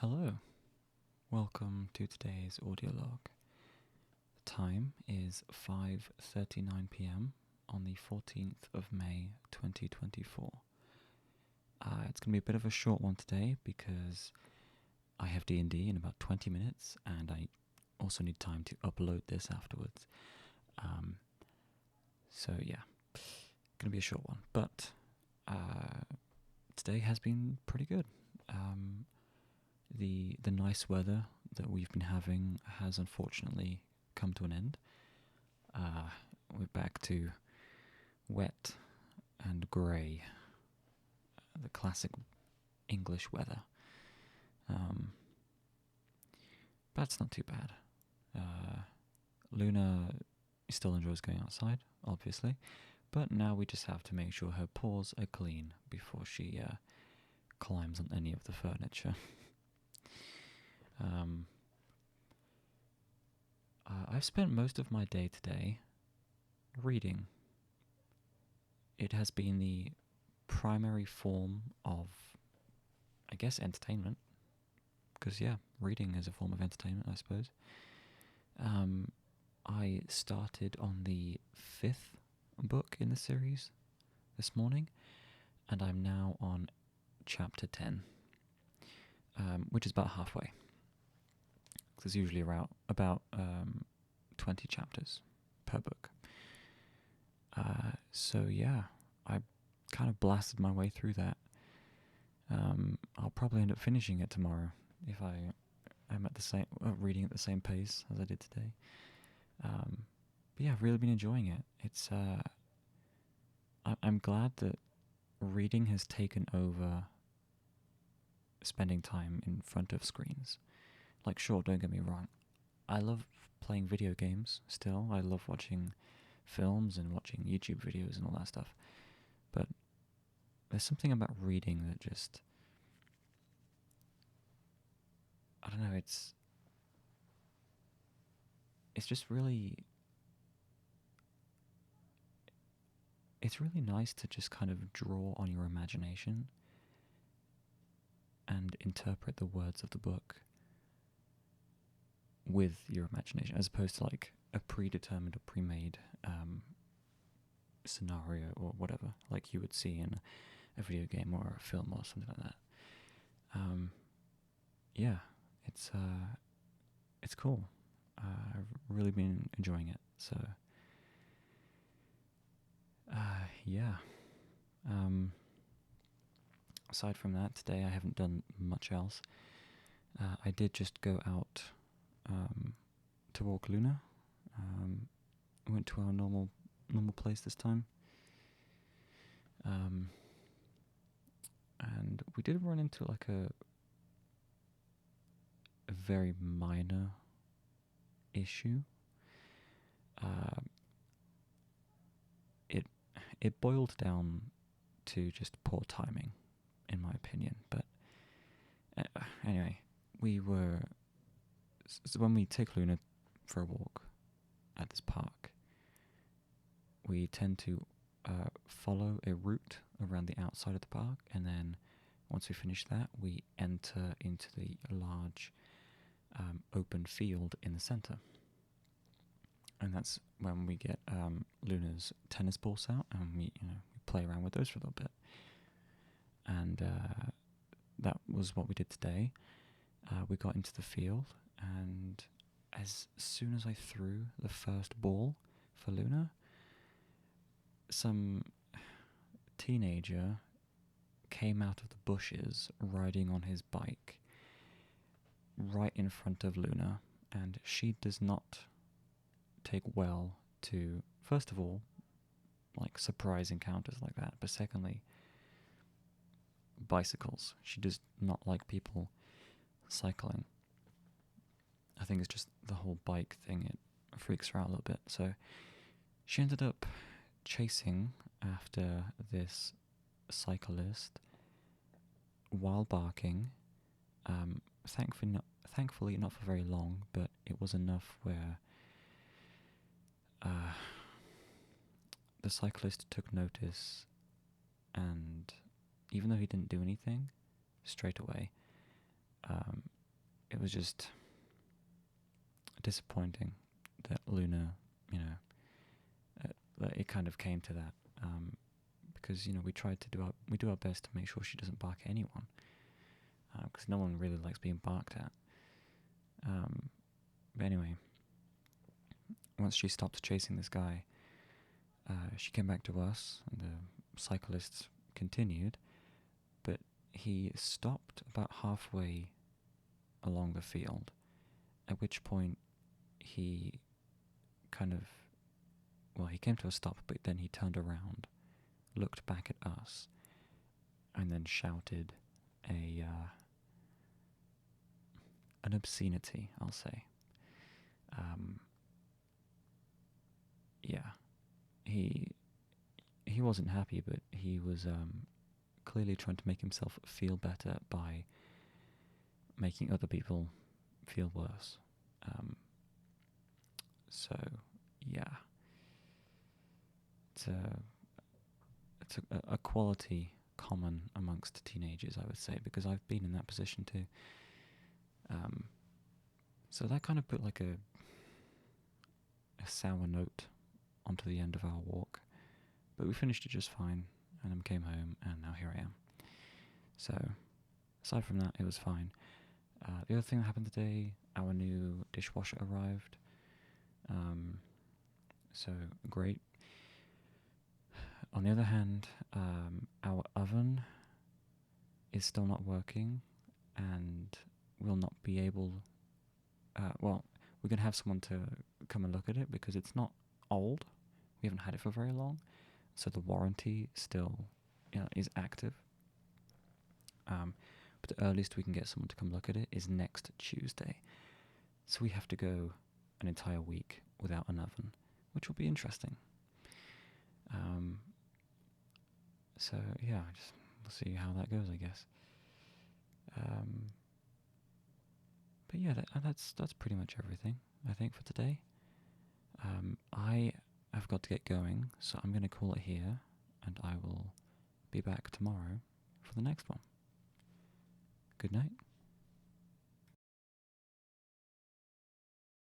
Hello, welcome to today's audio log. The time is 5:39 p.m. on the 14th of May 2024. It's going to be a bit of a short one today because I have D&D in about 20 minutes and I also need time to upload this afterwards. So yeah, going to be a short one, but today has been pretty good. The nice weather that we've been having has unfortunately come to an end. We're back to wet and grey, the classic English weather. But it's not too bad. Luna still enjoys going outside, obviously, but now we just have to make sure her paws are clean before she climbs on any of the furniture. I've spent most of my day today reading. It has been the primary form of, I guess, entertainment. Because, yeah, reading is a form of entertainment, I suppose. I started on the 5th book in the series this morning, and I'm now on chapter 10, which is about halfway. There's usually about 20 chapters per book. So yeah, I kind of blasted my way through that. I'll probably end up finishing it tomorrow if I am at the same reading at the same pace as I did today. But yeah, I've really been enjoying it. It's I'm glad that reading has taken over spending time in front of screens. Like, sure, don't get me wrong, I love playing video games still. I love watching films and watching YouTube videos and all that stuff. But there's something about reading that just, I don't know, it's just really, it's really nice to just kind of draw on your imagination and interpret the words of the book with your imagination, as opposed to like a predetermined or pre-made scenario or whatever, like you would see in a video game or a film or something like that. Yeah, it's cool. I've really been enjoying it. So yeah. Aside from that, today I haven't done much else. I did just go out to walk Luna. We went to our normal place this time. And we did run into like a very minor issue. It boiled down to just poor timing, in my opinion. But anyway, so when we take Luna for a walk at this park, we tend to follow a route around the outside of the park, and then once we finish that, we enter into the large open field in the center. And that's when we get Luna's tennis balls out, and we play around with those for a little bit. And that was what we did today. We got into the field, and as soon as I threw the first ball for Luna, some teenager came out of the bushes riding on his bike right in front of Luna, and she does not take well to, first of all, like surprise encounters like that, but secondly, bicycles. She does not like people cycling. I think it's just the whole bike thing, it freaks her out a little bit. So she ended up chasing after this cyclist while barking. Thankfully not for very long, but it was enough where the cyclist took notice, and even though he didn't do anything straight away, was just disappointing that Luna, that it kind of came to that, because we do our best to make sure she doesn't bark at anyone, because no one really likes being barked at. But anyway, once she stopped chasing this guy, she came back to us, and the cyclist continued, but he stopped about halfway along the field, at which point he he came to a stop, but then he turned around, looked back at us, and then shouted an obscenity, I'll say. Yeah, he wasn't happy, but he was clearly trying to make himself feel better by making other people feel worse. So yeah, it's a quality common amongst teenagers, I would say, because I've been in that position too. So that kind of put like a sour note onto the end of our walk, but we finished it just fine, and then came home, and now here I am. So aside from that, it was fine. The other thing that happened today, our new dishwasher arrived. So great. On the other hand, our oven is still not working, and will not be able. We're going to have someone to come and look at it because it's not old. We haven't had it for very long, so the warranty still, is active. But the earliest we can get someone to come look at it is next Tuesday. So we have to go an entire week without an oven, which will be interesting. So yeah, we'll see how that goes, I guess. But yeah, that's pretty much everything, I think, for today. I have got to get going, so I'm going to call it here, and I will be back tomorrow for the next one. Good night.